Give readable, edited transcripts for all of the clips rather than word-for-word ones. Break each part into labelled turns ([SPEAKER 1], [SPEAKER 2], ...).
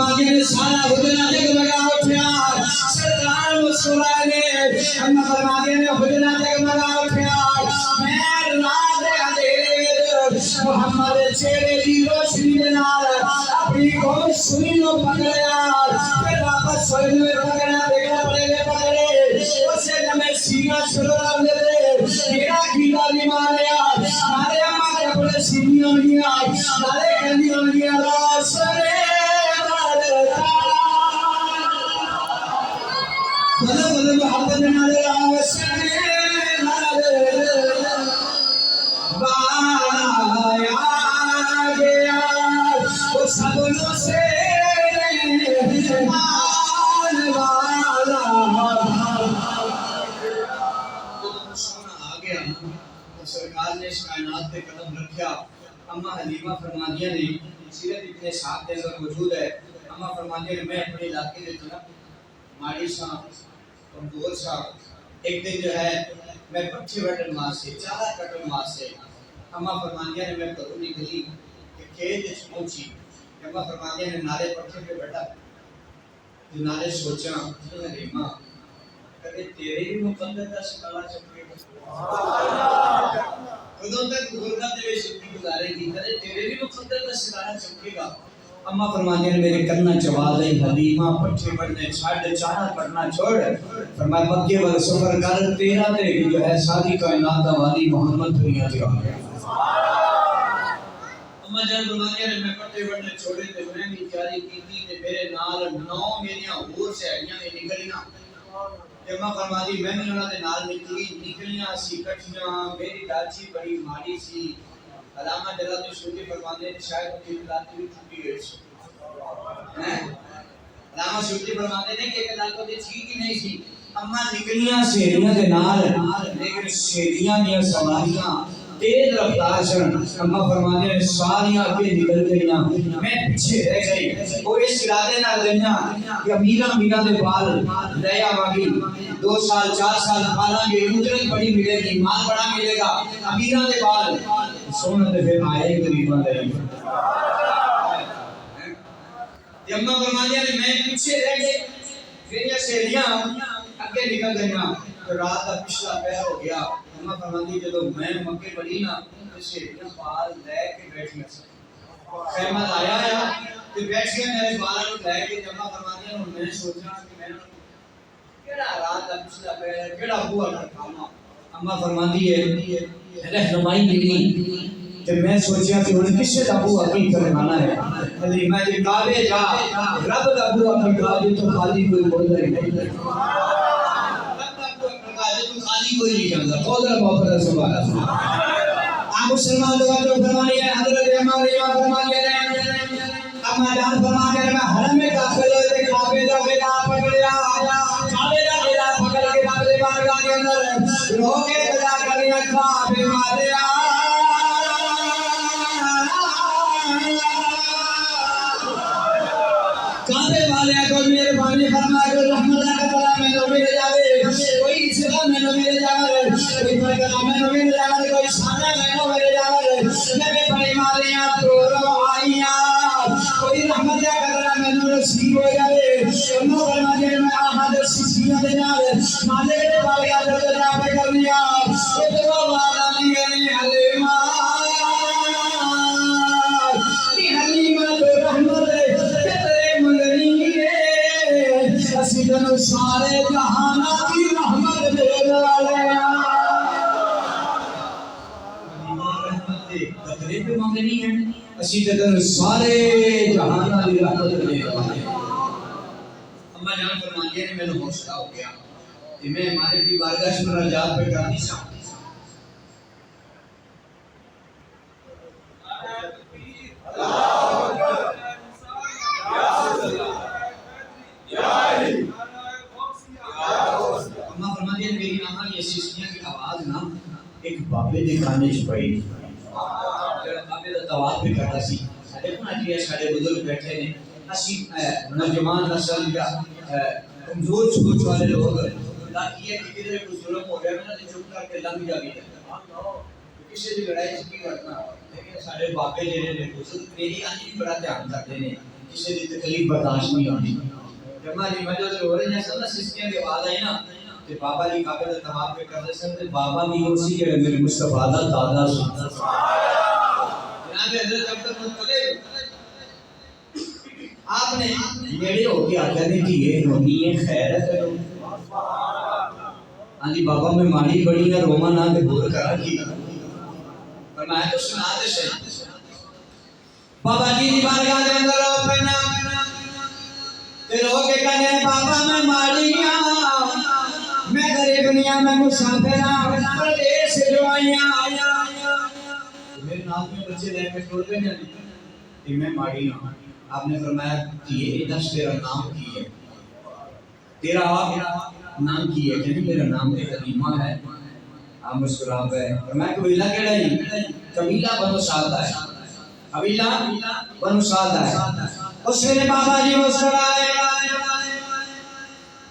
[SPEAKER 1] فرماتے ہیں سارا حجرہ جگمگا اٹھیا سرکار مسکرائے اما فرماتے ہیں حجرہ جگمگا اٹھیا میں رات اندھیرے محمد چہرے دی روشنی دے نال اپنی گھوڑ سوئی نو پکڑیا پھر واپس سوئی نو پکڑیا دیکھا پڑے اسے جمع سینہ چھوڑا دے میرا گیلا بھی ماریا مارے اما کے اپنے سینیوں گیا مارے کندیوں گیا راسرے مارتا بلے بلے محبت مارے راسرے مارتا بایا گیا وہ سبنوں سے مان والا سرکار نے اس کائنات پہ قدم رکھیا اما حلیمہ فرمانیہ نے سیرت ابن اسحاق کے اندر موجود ہے اما فرمانیہ نے میں اپنے علاقے میں جناب ماڑی سا کمزور سا ایک دن جو ہے میں پچھے بٹن مار سے چارہ کٹن مار سے اما فرمانیہ نے میں کروں نکلی کہ کھیت اس پہنچی اما فرمانیہ نے نالے پٹھے پہ بیٹھا جو نالے سوچا حلیمہ کبھی تیرے بھی مقدر کا سکالا چکے خودوں تک غربت دے شکتی گزارے گی کبھی تیرے بھی مقدر کا سکالا چکے گا اما فرماتے ہیں میرے کرنا چواز ہے حلیمہ پٹھے پڑھنے چھاڑ چارہ پڑھنا چھوڑ فرمایا مکے والے سفر کر تیرا دے جو ہے ساری کائنات دا والی محمد دنیا دے اما جان فرماتے ہیں میں پٹھے پڑھنے چھوڑے تے میں بھی تیاری کیتی تے میرے نال 9 میریاں اور سہیلیاں نے نکلیاں اما فرماتی میں نے انہاں دے نال نکلیاں سی کٹھیاں میری داچی بڑی ماڑی سی علامہ جلال الدین فرماتے ہیں شاید ان کی لاتی بھی چھٹی گئی سی علامہ سیوطی فرماتے ہیں کہ علاقوں دی ٹھیک ہی نہیں سی اما نکلیاں سہیلیاں دے نال لیکن سہیلیاں دیاں سواریاں تیز رفتار سن اما فرماتے ہیں ساریاں آگے نکل گئیاں میں پیچھے رہ گئی وہ اس ارادے نہ گئیاں کہ میرا دے بال لے آواگی 2 سال 4 سال پالاں گے اجرت بڑی ملے گی مال بڑا ملے گا امیرہ دے بال سونا دے پھر آئے غریباں دے اما فرماتے ہیں میں پیچھے رہ گئی میری سہیلیاں آگے نکل گئیاں تو رات کا پچھلا پہر ہو گیا اما فرماتی جب میں مکے بڑی نا تو سہیلیاں بال لے کے بیٹھیاں خیمہ آیا ہے تو بیٹھیاں میرے بالوں کو لے کے اما فرماتی ہیں میں سوچا کہ میں کیڑا رات کا پچھلا پہر کیڑا بوا کھانا اما فرماتی ہے رہنمائی ملی کہ میں سوچیا کہ انہیں کسے دا بوا کی کرنا ہے حلیمہ جی کعبے جا رب دا بوا کی کعبے تو خالی کوئی بول رہی نہیں کوئی نہیں جانتا قدر محفظ سبحان اللہ آپ مسلمان لوگوں کو فرمانی ہے حضرت امام ریما فرمانی ہے اما جان فرمانی ہے میں حرم میں داخل ہوئے تھے کعبے دا بیلا پکڑیا کعبے دا بیلا پکڑ کے کعبے بارگاہ کے اندر رو کے خدا کریا کعبے ماریا کعبے والے کو مہربانی فرما کر رحمت کا بلا میں نو مل جاوے کوئی اسلام میں نو مل جاوے کوئی برکت میں نو مل جاوے کوئی سانا میں نو مل جاوے نبی بڑی مالیاں تو رو آئیاں کوئی رحمت کا بلا میں نو نصیب ہو جاوے نو فرما دے میں احد سیسیاں دے جاوے مالک دے باغیا دے جا پہ کر دیا تو والا نہیں حلیمہ حلیمہ تو رحمت سیدن سارے جہانا کی رحمت دے والے رحمت دے قدرے پہ مانگنی ہے سیدن سارے جہانا کی رحمت دے والے اما جان فرماتی ہے میں نے حوصلہ ہو گیا کہ میں ہمارے کی بارگاہ سے مناجات پہ کرنی چاہوں میری آنکھاں یہ سیسیاں کی آواز نا ایک بابے دے کانے چ پئی بابے دا طواف بھی کرتا سی دیکھو نا جی سارے بزرگ بیٹھے نے اسی نوجوان نسل یا کمزور سوچ والے لوگ تاکہ یہ کدھر کوئی ظلم ہو گیا نا چپ کر کے لنگ جاوی کسی دی لڑائی کی کرنا لیکن سارے بابے جڑے نے بزرگ میری آنکھ بڑا دھیان کرتے نے کسی کی تکلیف برداشت نہیں ہوتی. جب ہماری مدد ہو رہی ہے سب سسکیاں کی آواز آئی نا کہ بابا جی کعبے کا طواف پہ کر رہے سن بابا بھی اسی جڑے میرے مصطفیٰ دا دادا سن. جناب حضرت عبد المطلب آپ نے نیڑے ہو کے آخیا نہیں کہ یہ ہونی ہے خیر ہے کرو. ہاں جی بابا میں ماڑی بڑی ہے روما نہ تے بول کرا کی پر میں تو سنا دے صحیح. بابا جی دی بارگاہ دے اندر آ پنا تے رو کے کہنے بابا میں ماڑی ہاں میں غریب نہیں ہاں میں مسافر ہاں پردیس جو آیا میرے نال میں بچے لے کے ٹر گئے کہ میں ماڑی ہاں. آپ نے فرمایا کہ یہ دس تیرا نام کی ہے تیرا نام کی ہے کہ میرا نام حلیمہ ہے. آپ مسکرا گئے اور میں قبیلہ کیڑا ہے قبیلہ بنو سعدہ ہے قبیلہ بنو سعدہ ہے. اس میرے بابا جی مسکرائے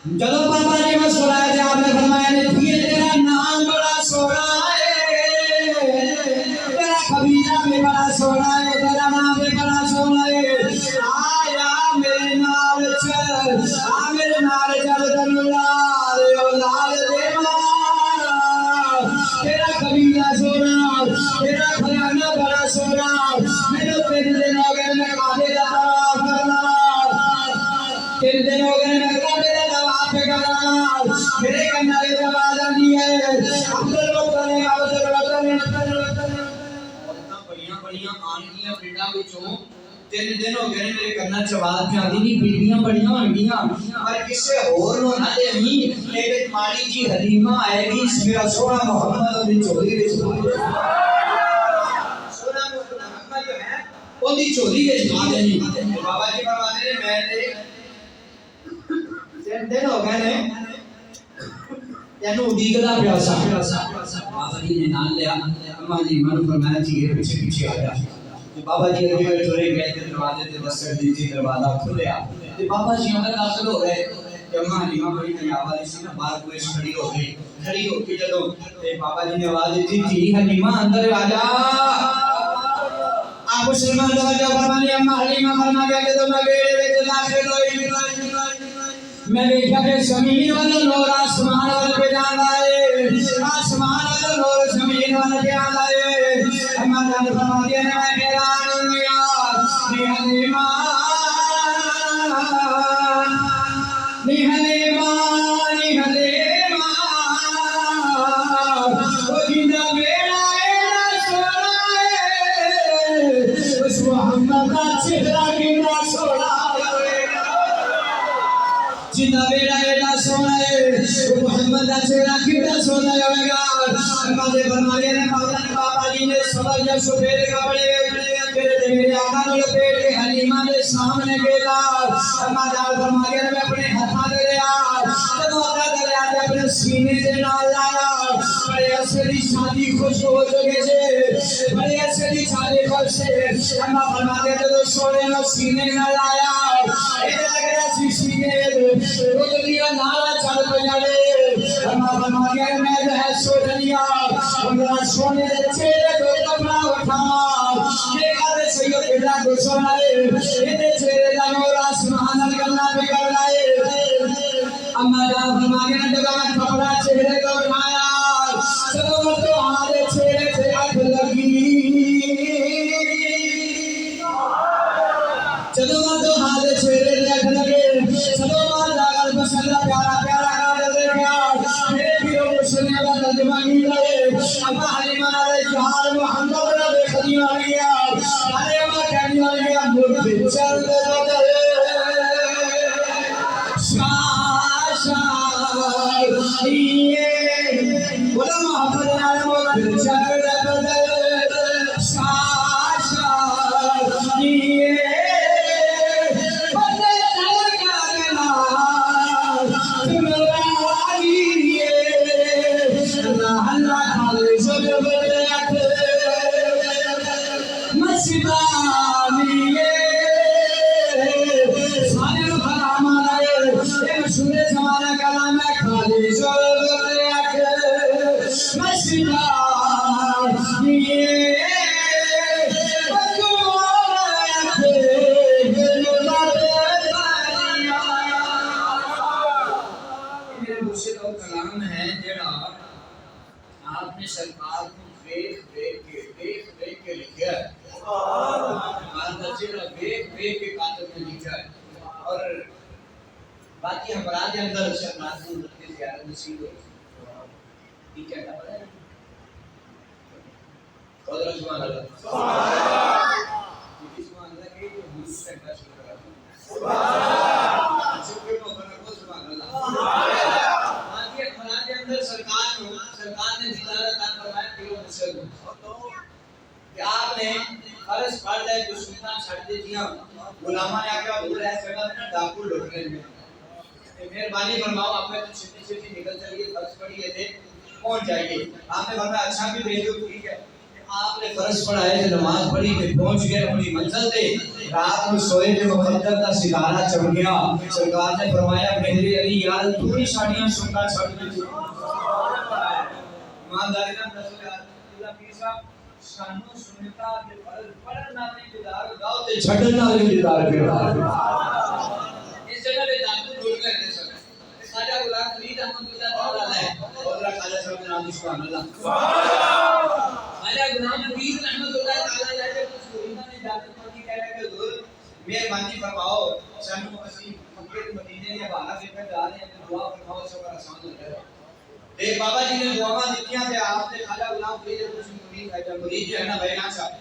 [SPEAKER 1] جب بابا جی مسکرائے تھے آپ نے فرمایا نہیں تیرا نام بڑا سونا ہے تیرا قبیلہ بھی بڑا سونا ہے تیرا نام بھی بڑا سونا ہے. آیا میرے نال چل دلال لال دیوا تیرا قبیلہ سونا تیرا خزانہ بڑا سونا میرے 3 دن ہو گئے میں کعبے کا طواف کرنا 3 دن ہو گئے میں کعبے کا طواف کرنا میرے کنارے سے آواز آتی ہے عبد الوطن بڑیاں بڑیاں آنٹیاں پنڈاں وچوں 3 دن ہو گئے میرے کناں چ آواز پہ آتی نہیں بیٹیاں بڑیاں ہونگیاں پر کسے ہور نو نہ دے نہیں لیکن ماڑی جی حلیمہ آئے گی میرا سونا محمد دی چولی وچ سونا محمد جو ہے وہ دی چولی وچ پا دینی. بابا جی فرماتے ہیں میں تے 3 دن ہو گئے نے تینوں دیکھدا پیا سا. بابا جی نے نال لیا اما جی من فرمایا جی یہ پیچھے پیچھے آ جا. بابا جی اگے ٹرے گئے تے دروازے تے دستک دی تھی دروازہ کھلیا تے بابا جی اندر داخل ہو گئے تے اما حلیمہ بڑی تیاب والی سی نا باہر کوئی کھڑی ہو کے جدوں تے بابا جی نے آواز دی تھی حلیمہ اندر آ جا. آپ مسلمان توجہ فرمانی اما حلیمہ فرما گیا جدوں میں بیڑے وچ داخل ہوئی میں دیکھا کہ زمین والا نور آسمان وال پہ جاندا ہے آسمان والا نور زمین وال پہ آندا ہے. اما جان فرما دیا میں حیران ہو گیا حلیمہ وہ جنہ میرا سونا ہے اس محمد کا چہرہ کتنا سونا جنہ میرا ایڈا سونا ہے محمد کا چہرہ کتنا سونا ہوئے گا. ہمارے فرمانے نے بابا جی نے صبر جب سفید کپڑے میرے آقا نے لپیٹ کے حلیمہ کے سامنے گیا. ہمارے فرمانے نے اپنے ہاتھاں دے لیا جب آقا دے لیا تے اپنے سینے سے نال لایا. بڑے عرصے دی شادی خوش ہو چکے سے بڑے عرصے دی شادی خوش سے ہمارے فرمانے جب سونے نو سینے نال لایا ایسا لگ رہا سی سینے روزلیاں نالا چل پجاڑے. ہمارے فرمانے میں جو ہے سوچ لیا انہاں سونے دے چہرے تو کپڑا اٹھا یہ کارے سید کتنا کو سونا ہے یہ چہرے دا نور آسمان نال گلا پہ کر لائے. اما جان فرمانے نے جب میں کپڑا چہرے کو اٹھایا جب تو ہمارے چہرے سے آنکھ لگی جب تو ہمارے چہرے سے آنکھ لگے جب مالا گل مسئلہ پیارا پیارا کر دے گیا میرے پیروں مسئلہ کا ترجمہ کی جائے. اما حلیمہ نے جہار محمد رب خدیمہ گیا ارے اما کہنی ہو گیا مجھے چل دے بولا محمد نال مجھے چل دے لکھا ہے کے کاتب میں لکھا ہے اور باقی ہمارا کے اندر شرناس کو رکھتے زیادہ نصیب ہوئی ٹھیک ہے پتہ ہے قدر سبحان اللہ سبحان اللہ کے حضور سے کا شکر کرتا ہوں شکر کو بنا کو سبحان اللہ باقی ہمارا کے اندر سرکار نے دلالت عطا فرمایا کہ وہ مسلم کہ آپ نے فرض پڑھ لے جو سلطان چھڑ دے دیا غلامہ نے آگے ابو رہ سکتا تھا ڈاکو لوٹنے میں مہربانی فرماؤ آپ نے تو چھٹی چھٹی نکل چلیے فرض پڑھیے تھے پہنچ جائیے آپ نے فرمایا اچھا بھی بھیجو ٹھیک ہے آپ نے فرض پڑھا ہے نماز پڑھی کہ پہنچ گئے اپنی منزل پہ رات میں سوئے تھے مقدر کا ستارہ چڑھ گیا سرکار نے فرمایا میرے علی یار تھوڑی ساڑیاں سننا چھڑ دی ایمانداری نہ رسول اللہ پیر صاحب شانو سنتا دے فرض پڑھنا نہیں دیدار گاؤ تے چھڈنا نہیں دیدار کردار اس جگہ پہ داتو ڈول کر دے سکتے خواجہ غلام فرید احمد اللہ تعالی ہے اور خواجہ صاحب کے نام سبحان اللہ خواجہ غلام فرید احمد اللہ تعالی ہے کہ سننا نے جاتے پڑھی کہہ رہے کہ حضور مہربانی فرماؤ شانو اسی مکے مدینے یا باہر سے جا رہے ہیں دعا فرماؤ سب آسان ہو جائے ایک بابا جی نے دعاواں دتیاں تے آپ نے خواجہ غلام فرید کچھ مرید ہے جو مرید جو ہے نا بیان صاحب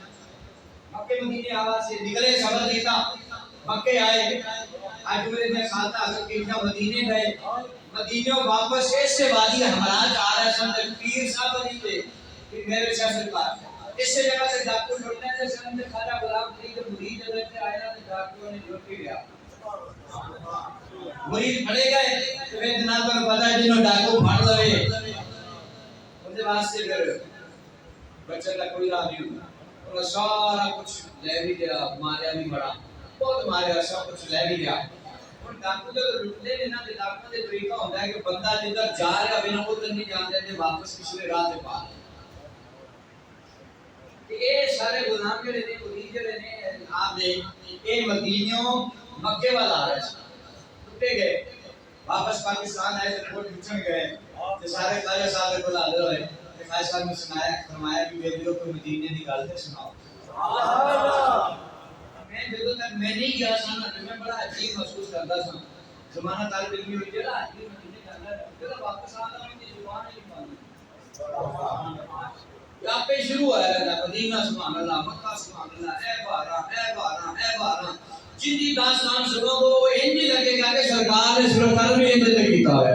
[SPEAKER 1] مکے مدینے آواز سے نکلے صبر دیتا مکے آئے آج میرے نے ساتھ حضرت کے مدینے گئے مدینے واپس ایسے وادی ہمراج آ رہے سن پیر صاحب علی تھے پھر میرے شاہ سرکار اس سے جگہ سے ڈاکو لوٹنے سے سن میں خواجہ غلام فرید مرید حضرت آئے نا ڈاکو نے لوٹ کے گیا مرید پڑے گئے تو ایک دن پر پتہ ہے جنہوں ڈاکو پھاڑ لوے ان کے واسطے پھر بچے کا کوئی راہ نہیں ہوتا انہوں سارا کچھ لے بھی دیا ماریا بھی بڑا بہت ماریا سب کچھ لے بھی دیا اور ڈاکو جب لٹنے لینا تو ڈاکو کے طریقہ ہوتا ہے کہ بندہ جدھر جا رہا بنا ادھر نہیں جانتے تھے واپس پچھلے راہ سے پا یہ سارے غلام جو رہنے مرید جو رہنے آپ نے یہ مدینوں مکے والا آ رہے ہیں ٹوٹے گئے واپس پاکستان آئے تو کوٹ بچن گئے تو سارے خواجہ صاحب کو حاضر ہوئے کہ خواجہ صاحب نے سنایا فرمایا کہ بے دلوں کو مدینے کی گل تے سناؤ میں جدوں تک میں نہیں گیا سا میں بڑا عجیب محسوس کرتا تھا زمانہ طالب علم بھی جڑا عجیب مدینے جانا ہے جب واپس آتا ہوں کہ زبان نہیں مانتی یہاں پہ شروع ہوا ہے مدینہ سبحان اللہ مکہ سبحان اللہ اے بارہ اے بارہ اے بارہ جن دی داستان سنو گو وہ انج لگے گا کہ سرکار نے سرکار بھی انج تے کیتا ہے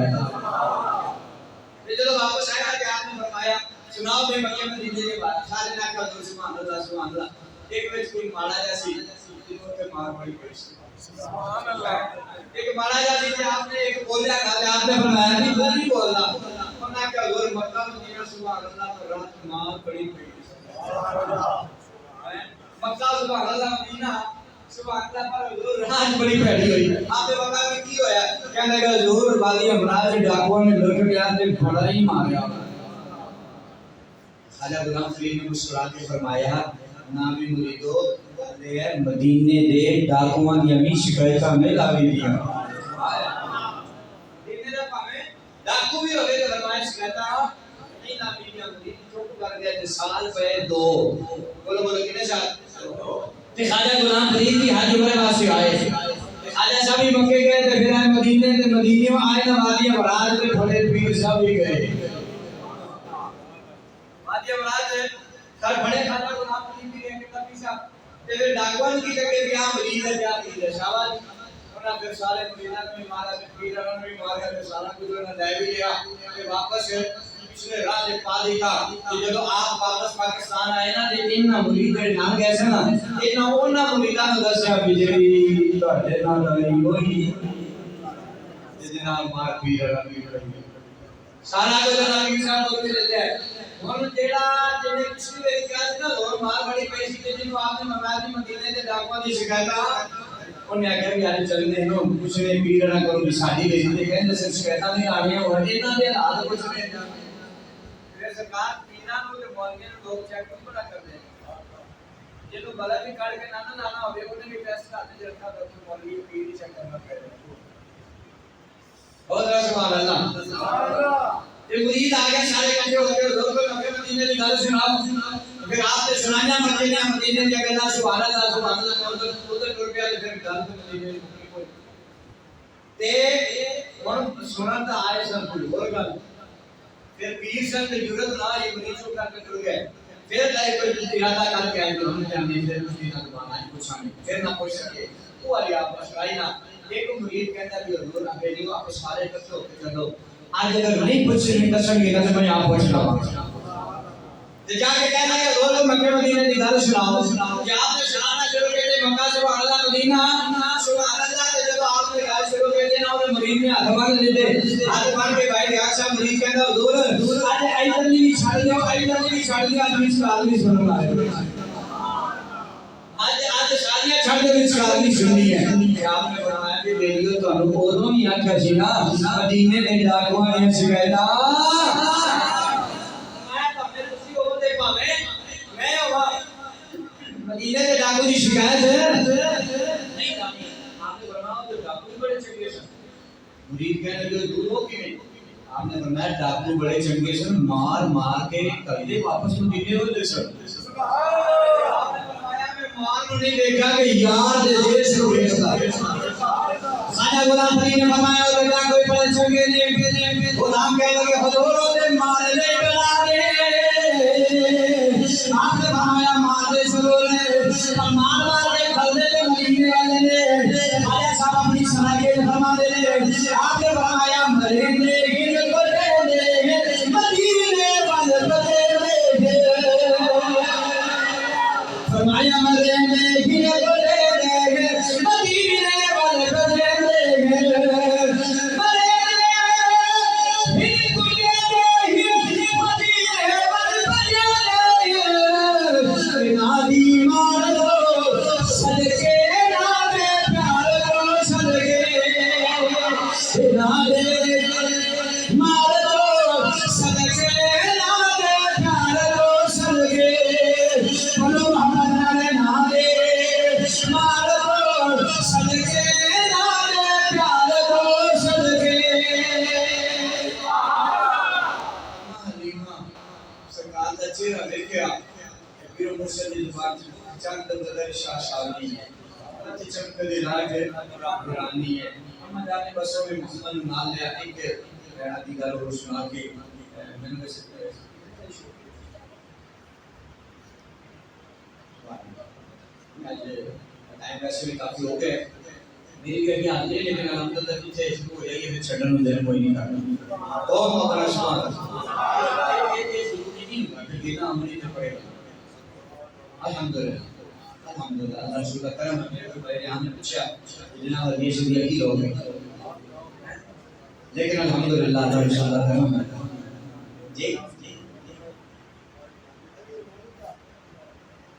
[SPEAKER 1] جب واپس آیا کہ آپ نے فرمایا سناؤ میں مکہ مدینے کے بارے سارے نے کہا سبحان اللہ ایک وچ کوئی ماڑا جا سی جنوں تے مار پڑی پئی سبحان اللہ ایک ماڑا جا سی کہ آپ نے ایک بولیا کہا آپ نے فرمایا نہیں وہ نہیں بولنا انہاں کہا حضور مکہ مدینہ سبحان اللہ پر رات مار پڑی پئی سبحان اللہ مکہ سبحان اللہ مدینہ سبحان اللہ پر حضور رات بڑی پیڑی ہوئی آپ نے بتا کہ کی ہویا کہنے لگا حضور والی امراض ڈاکوؤں نے لوٹ گیا تے بڑا ہی ماریا خواجہ غلام فرید نے مسکرا کے فرمایا نامی مریدو دے مدینے دے ڈاکواں دی امی شکایتاں میں لاوی دیا مدینے دا پاویں ڈاکو بھی ہوے تے فرمایا شکایتاں نہیں لاوی دیا مرید چپ کر گیا تے سال پے 2 بولو کتنے سال تے خواجہ غلام فرید کی حج عمرے واسطے آئے خواجہ صاحب بھی مکے گئے تے پھر مدینے میں آئے نا وادی امراض کے بڑے پیر صاحب بھی گئے وادی امراض سر بڑے خواجہ غلام فرید بھی گئے کہ صاحب تے پھر ڈاکوان کی کہ کیا مرید ہے کیا پیر ہے شاباش انہاں پھر سارے مریداں نے مارا تے پیراں نے مارا تے سارا کچھ انہاں لے بھی لیا تے واپس پچھلے راہ سے پا دیتا کہ جب آپ واپس پاکستان آئے نا تے انہاں مرید دے نام گئے سن انہاں مریداں نوں دسیا بھی جڑی تہاڈے نال آئی وہی جناب مار پیر سارا کچھ نبی صاحب کو لے لیا ہن جیڑا جنے پچھلی واری کیا سی نا اور مار بڑی پیسی تے جنوں آپ نے منگایا سی مدینے دے ڈاکواں دی شکایتاں انہیں آخیا بھی آج چلنے نو کچھ نے پیر نہ کرو بھی ساڈی گئی تے کہندے سے شکایتاں نہیں آنیاں ہن انہاں دے حال کچھ نہیں پھر سرکار پیراں نوں تے مولویاں نوں لوگ چیک نہیں بڑا کردے جدوں بلا بھی کڈ کے نہ لانا ہوے اونے بھی ٹیسٹ کرتے تے رکھا تے مولوی پیر ہی چیک کرنا پے بہت سبحان اللہ سبحان اللہ یہ مرید آ گئے سارے کٹھے ہو گئے حضور کو مکے مدینے کی گل سناؤ پھر آپ نے سنایا مدینے کے کہنا سبحان اللہ ادھر ٹر پیا پھر گل تے مدینے تے ہن سنن دا آئے سن کوئی اور گل پھر پیر سن تے جرت نہ یہ مریضوں کر کے ٹر گئے پھر لائے کوئی ارادہ کر کے آئے تو ہم جانے پھر اس کی نہ دوبارہ نہیں پوچھانے پھر نہ پوچھ سکے وہ والی آپ بس آئی نا ایک مرید کہتا بھی حضور آگے نہیں آپ سارے اکٹھے ہو کے چلو آج اگر نہیں پوچھ نہیں دسن گے تو میں آپ پوچھ لوں جا کے کہنا کہ حضور مکہ مدینے کی گل سناؤ کہ آپ نے سنانا شروع کر دیا مکہ سبحان اللہ مدینہ سبحان اللہ تے جب آپ نے گل شروع کر دی نا وہ مرید نے ہاتھ باندھ لیتے ہاتھ باندھ کے بھائی ریاض صاحب مرید کہتا حضور آج ایدر نہیں چھڑ دیو ایدر نہیں چھڑ دیا آدمی سن رہا ہے آج شادیاں چھڑ دے وچ آدمی سننی ہے کہ آپ نے فرمایا کہ ریڈیو تانوں اودوں ہی آکھیا سی نا مدینے دے ڈاکواں نے شکایتاں مدینے کے ڈاکو کی شکایت ہے نہیں جانی آپ نے فرمایا تو ڈاکو بڑے چنگے سن مرید کہنے لگے دور ہو کہ نہیں آپ نے فرمایا ڈاکو بڑے چنگے سن مار مار کے کردے واپس مدینے ہوتے سن آپ نے فرمایا میں مار کو نہیں دیکھا کہ یار دے دیش کو بھیجتا خواجہ غلام فرید نے فرمایا وہ ڈاکو بڑے چنگے نے غلام کہنے لگے حضور دے مار لے بلا دے آپ نے فرمایا مار دے ضرور مار مار کے کھلنے کے مدینے والے نے خواجہ صاحب اپنی صلاحیت فرما دے آپ نے فرمایا مرنے گن بڑے مدینے والے بڑے فرمایا مرنے گن بڑے مدینے والے بڑے چند بدر شاہ شاولی ہے چمک دلائے پھر قرآنی ہے ہم جانے بسوں میں محمد نال لیا ایک حدی گل اور سنا کے میں نے ویسے ٹائم ویسے بھی کافی ہو گئے میری گھر آ گئی لیکن الحمدللہ پیچھے شروع ہو جائے یہ چھڑن میں دیر کوئی نہیں کرنا بہت محترم سبحان یہ ضروری نہیں ہوگا کہ دینا عملی میں پڑے گا الحمدللہ الحمدللہ اللہ شکر کرم میرے کو بھائی نے پوچھا جناب یہ شدی کی لوگ ہیں لیکن الحمدللہ اللہ شکر کرم جی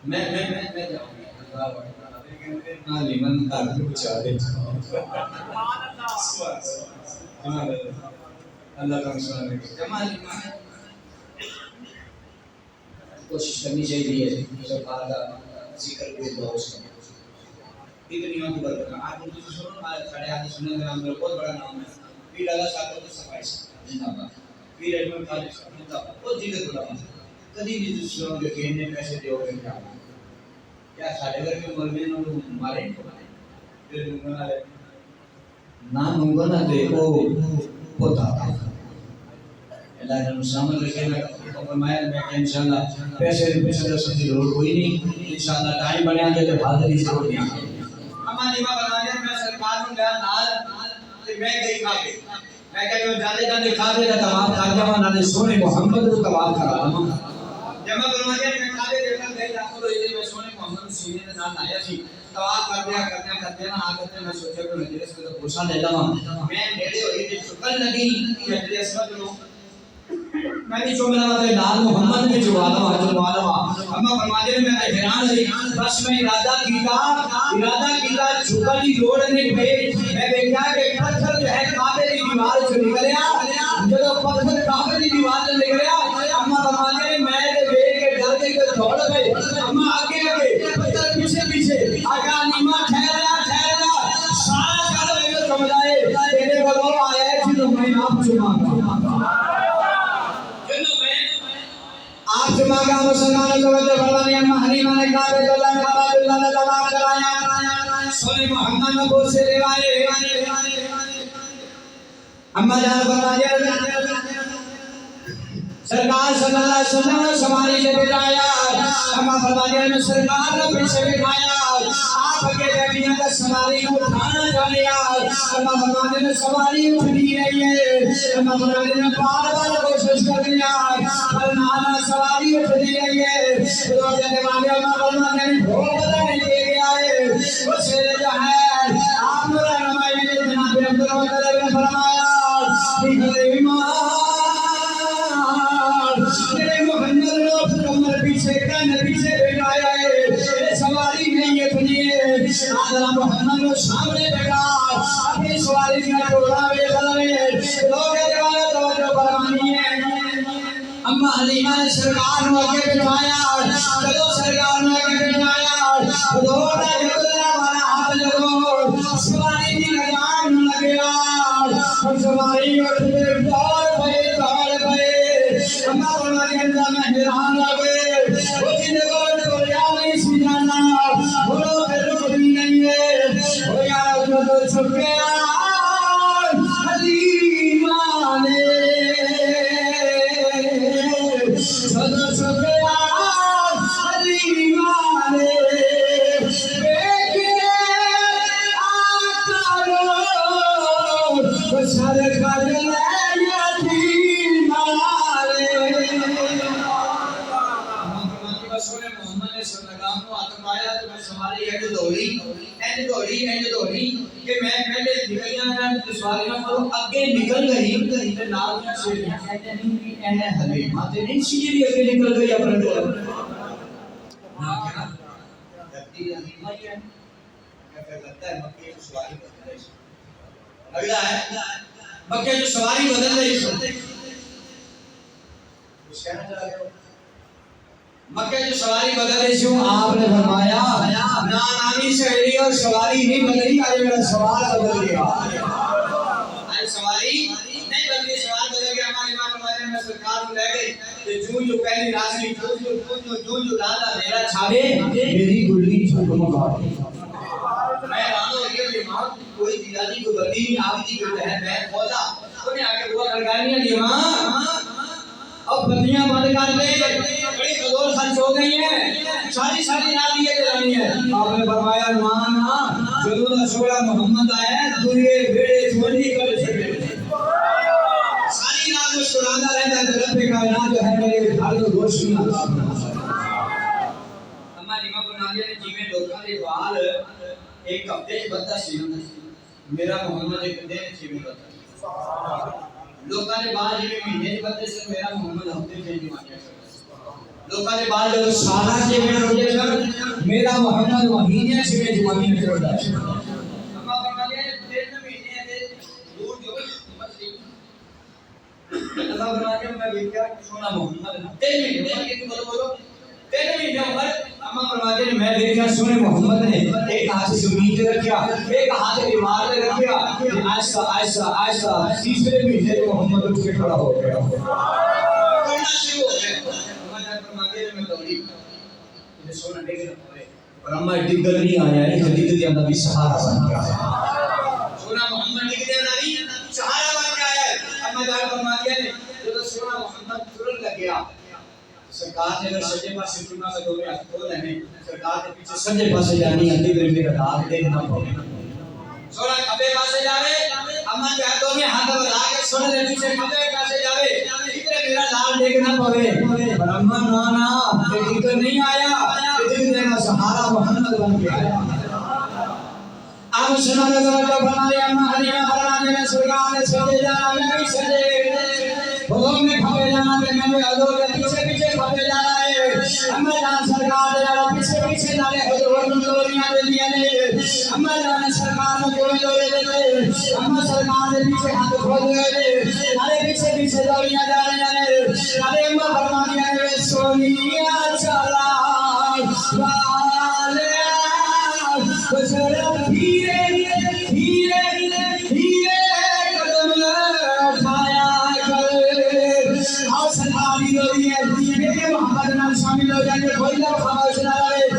[SPEAKER 1] میں جاؤں گا لیکن کار کے پوچھا دے اللہ کا سبحان جمال کوشش کرنی چاہیے سرکار کا ذکر کے دور سے اتنی کی برکت آپ ان کو سنو ساڑھے آدھے سننے کا نام بہت بڑا نام ہے پیر اللہ صاحب کو صفائی سے زندہ باد پیر احمد خالد صاحب زندہ باد بہت ذکر بڑا کبھی بھی سنو گے کہ انہیں پیسے دیو گے کیا ساڑھے گھر کے مولوی نے مارے پھر نہ منگونا دے وہ ہوتا اللہ نے سامنے رکھے میں فرمایا میں کہ انشاءاللہ پیسے پیسے کی ضرورت کوئی نہیں انشاءاللہ ٹائم بنیا دے تو حاضری ضرور نہیں ہماری ماں بنایا میں سرکار کو گیا نال میں گئی کھا کے میں کہ جو جانے جانے کھا کے طواف کر جاواں نال سونے محمد کو طواف کرا جب میں فرمایا میں کھا کے دیکھا گئی داخل ہوئی میں سونے محمد سینے کے ساتھ آیا سی طواف کرتے نا آ کرتے میں سوچا کہ مجلس کو پوچھا لے لواں میں نیڑے ہوئی تے چکن لگی مجلس میں میں بھی چومنا تے نال محمد نے جواب حضرت مولانا اما فرماتے ہیں میں حیران ہوئی بس میں ارادہ کیتا جھکا دی لوڑ نہیں پئی میں دیکھا کہ پتھر جو ہے کعبے کی دیوار سے نکلیا جب پتھر کعبے کی دیوار سے نکلیا اما فرماتے ہیں میں تے دیکھ کے ڈر کے دوڑ گئے اما آگے پتھر پیچھے آقا نیما ٹھہرا سارا کر میں سمجھائے تیرے کو آیا ہے جنوں میں آپ چوما آپ سے مانگا مسلمان نے کعبۃ اللہ کا طواف کرایا سونے محمد نبو سے روایت اما جان فرمایا سرکار صلی اللہ علیہ وسلم نے سواری سے بٹھایا اما فرمایا نے سرکار نے پیچھے بٹھایا آپ کے بیٹیاں کا سواری کو اٹھانا چاہ لیا اما فرمایا نے سواری اٹھ نہیں رہی ہے اما فرمایا نے بار بار کوشش کر لیا پر نہ سواری اٹھ نہیں رہی ہے تو جانے والے اما فرمایا نے بہت پتہ نہیں دے گیا ہے وہ سے جو ہے آپ نے رہنمائی میں جناب عبدالرحمن نے فرمایا کہ ایمان تیرے محمد نے کمر پیچھے کان پیچھے بٹھایا ہے یہ سواری نہیں اتنی ہے آدھا محمد نے سامنے بیٹھا اپنی سواری کا ٹوڑا بے خلوے لوگ دیوانا توجہ فرمانی ہے اما حلیمہ نے سرکار نے آگے بٹھایا چلو سرکار نے آگے بٹھایا دوڑا جگلا والا ہاتھ لگو سواری کی لگام لگیا سواری اٹھ کے دوڑ پئے اما فرمایا اللہ میں حیران لگے وہ جن کو ٹویا نہیں سجانا بولو پھر روٹی نہیں ہے وہ یار جو چھپے حلیمہ نے جو چھپے حلیمہ نے بیکنے آقا رو سر خجلے کہ میں پہلے نکلیاں نہ سواریاں پر اگے نکل گئی تے نال سے کہتے نہیں کہ اے حلیمہ تے نہیں سی جی اگے نکل گئی اپنے کول ہاں کیا جبتی حلیمہ ہے کہ لگتا ہے مکے کی سواری بدل رہی اگلا ہے مکے کی سواری بدل رہی کچھ کہنا چاہ رہے ہو مکہ جو سواری بدل رہی ہوں آپ نے فرمایا نانی شہری اور سواری نہیں بدلی آج میرا سوال بدل گیا آج سواری نہیں بدلی سوال بدل گیا ہمارے امام فرماتے ہیں میں سرکار کو لے گئی کہ جو پہلی راسلی جو رادا میرا چھاوے میری گلی چھوٹوں کا میں رانو یہ امام کوئی دیدادی کو بدلی نہیں آپ جی کو ہے میں کھولا انہیں آگے ہوا کرگانیاں دی ماں اب بندیاں بند کر دے بڑی خدور خرچ ہو گئی ہیں ساری رات یہ جلانی ہے آپ نے فرمایا نا جدو دا سوڑا محمد آیا دنیا بیڑے چھوڑی کر سکے ساری رات میں سناتا رہتا ہے رب کائنات جو ہے میرے گھر کو روشنی اما امام بنایا نے جی میں لوکاں دے بال ایک ہفتے بندہ سی میرا محمد ایک دن سی بندہ لوکاں دے بال جی مہینے دے بندے سے میرا محمد ہفتے چینج مانیا لوکاں دے بال جو سالہ کے میں روجے سر میرا محمد مہینے سے میں جوانی میں چھوڑتا ہے اما فرمایا تین مہینے دے دور جو مسجد اللہ فرمایا میں ویکھیا سونا محمد تین مہینے کے بولو تین مہینے عمر اما فرماتے ہیں میں دیکھا سونے محمد نے ایک ہاتھ زمین پہ رکھا ایک ہاتھ دیوار پہ رکھا آہستہ آہستہ آہستہ تیسرے مہینے محمد اٹھ کے کھڑا ہو گیا کرنا شروع ہو گیا اما جان فرماتے ہیں میں دوڑی مجھے سونا ڈگ رہا ہے اور اما ڈگل نہیں آیا ہے جو ڈگ دیا نبی سہارا بن گیا سونا محمد ڈگ دیا نبی سہارا بن گیا ہے اما جان فرماتے ہیں جو سونا محمد ترن لگ گیا سرکار نے اگر سجے پاسے چنا سے دو میں ہاتھ کھول لینے سرکار کے پیچھے سجے پاسے جانی ہندی گرمی کا داغ دیکھنا پڑے سونا کبے پاسے جاوے اما کے ہاتھوں میں ہاتھ بلا کے سونے کے پیچھے کبے پاسے جاوے اتنے میرا لال دیکھنا پڑے پر اما نانا یہ ذکر نہیں آیا کہ دل دینا سہارا محمد بن کے آیا اب سنا کے توجہ فرما لیا اما حلیمہ فرمانے میں سرکار نے سجے جانا میں بھی سجے بھگوں میں کھپے جانا میں بھی حضور کے پیچھے پیچھے کھپے جانا ہے اما جان سرکار دے جانا پیچھے پیچھے جانے حضور نے دوریاں دے دیا نے اما جان سرکار نے کوئی دورے دے دے اما سرکار دے پیچھے ہاتھ کھول دے ارے پیچھے پیچھے دوریاں جا رہی ہیں ارے اما فرمانے میں سونیا چلا والے بشرا دھیرے دھیرے دھیرے قدم اٹھایا سرکاری دوری ہے میرے محمد نام شامل ہو جائے کوئی لوگ خاموش نہ رہے